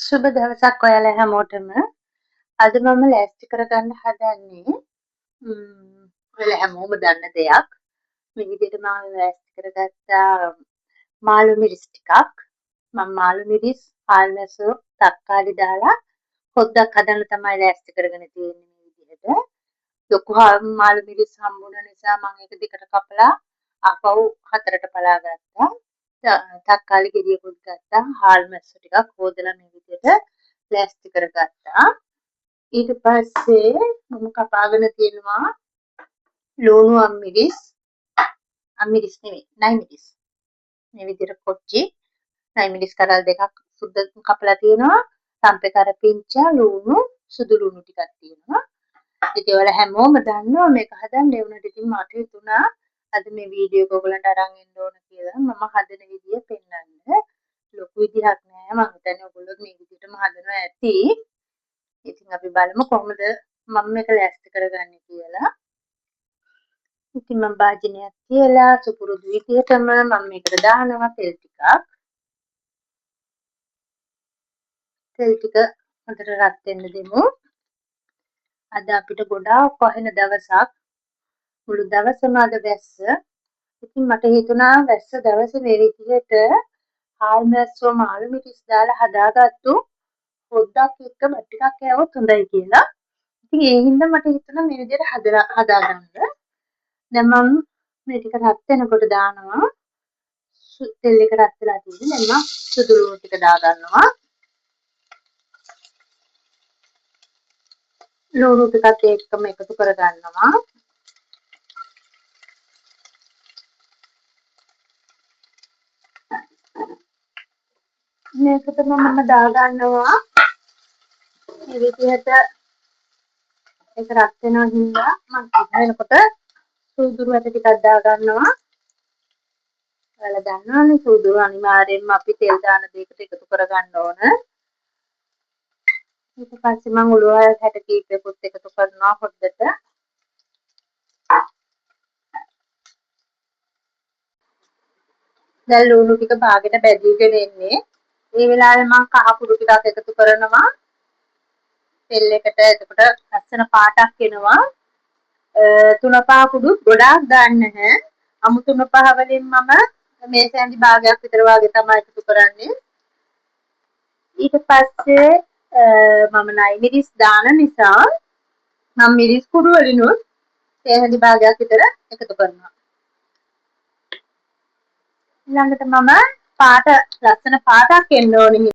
සුබ දවසක් ඔයාලා හැමෝටම. අද මම ලෑස්ති කරගන්න හදන්නේ ඔයාලා හැමෝම දන්න දෙයක්. මේ විදිහට මම ලෑස්ති කරගත්තා මාළු මිරිස් ටිකක්. මම මාළු මිරිස්, ආල්මැස්සෝ, තක්කාලි දාලා හොද්දක් හදන්න තමයි ලෑස්ති කරගෙන තියෙන්නේ මේ විදිහට. ලොකු මාළු මිරිස් හම්බුන නිසා මම ඒක දෙකට කපලා ආපහු හතරට පලා ගත්තා. තක්කාලි ගෙඩියකුත් ගත්තා. ආල්මැස්සෝ ටිකක් හොදලා මේ විදිහට ලෑස්ති කරගත්තා. ඊට පස්සේ මම කපාගෙන තියෙනවා ලුණු අම්මිරිස් නෙවෙයි නයි මිරිස්. මේ විදිහට කොච්චි නයි මිරිස් කරල් දෙකක් සුද්ද කපලා තියෙනවා. තම්පේ කරපිංචා ලුණු සුදු ලුණු ටිකක් තියෙනවා. ඉතින් ඔයාලා හැමෝම දන්නවා මේක හදන්න. ඒ වුණාට ඉතින් මට හිතුණා අද මේ වීඩියෝ එක ඔයගලන්ට අරන් එන්න ඕන කියලා. මම හදන විදිය පෙන්නන්න. ලොකු විදිහක් නෑ. මම හිතන්නේ ඔයගොල්ලෝ මේ විදිහටම හදනවා ඇති. ඉතින් අපි බලමු කොහොමද මම මේක ලෑස්ති කරගන්නේ කියලා. ඉතින් මම භාජනයක් තියලා සුපුරුදු විදිහටම මම මේකට දානවා තෙල් ටිකක්. තෙල් ටික හොඳට රත් වෙන්න දෙමු. අද අපිට ගොඩාක් වහින දවසක්. මුළු දවසම අද වැස්ස. ඉතින් මට හිතුණා වැස්ස දවසේ මේ විදිහට ආල්මැස්සෝ මාළු මිරිස් දාලා හදාගත්තු පොඩ්ඩක් එක්ක බත් ටිකක් කෑවොත් හොඳයි කියලා. ඉතින් ඒ හින්දා මට හිතුණා මේ විදිහට හදාගන්න. දැන් මම මේ ටික රත් වෙනකොට දානවා. තෙල් එක රත් වෙලා තියෙන්නේ. දැන් මම සුදු ලුණු ටික දාගන්නවා. ලුණු ටිකත් එක්කම එකතු කරගන්නවා. මේකට මම දාගන්නවා මේ විදිහට ඒක රත් වෙනවා හින්දා මම වෙනකොට සූදුරු ඇට ටිකක් දාගන්නවා. ඔයාලා දන්නවනේ සූදුරු අනිවාර්යෙන්ම අපි තෙල් දාන දෙයකට එකතු කරගන්න ඕන. ඊට පස්සේ මම උළුවල් හැට කීපයකුත් එකතු කරනවා හොද්දට. දැන් ලුණු ටික බාගෙට බැදීගෙන එන්නේ. මේ වෙලාවේ මම කහ කුඩු ටිකක් එකතු කරනවා. තෙල් එකට එතකොට ලස්සන පාටක් එනවා. තුනපහ කුඩු ගොඩාක් දාන්න නැහැ. අමු තුනපහ වලින් මම මේ සැන්ඩි භාගයක් විතර වගේ තමයි එකතු කරන්නේ. ඊට පස්සේ මම නයි මිරිස් දාන නිසා මම මිරිස් කුඩු වලිනුත් සැන්ඩි භාගයක් විතර එකතු කරනවා. ඊළඟට මම පාට ලස්සන පාටක් එන්න ඕනේ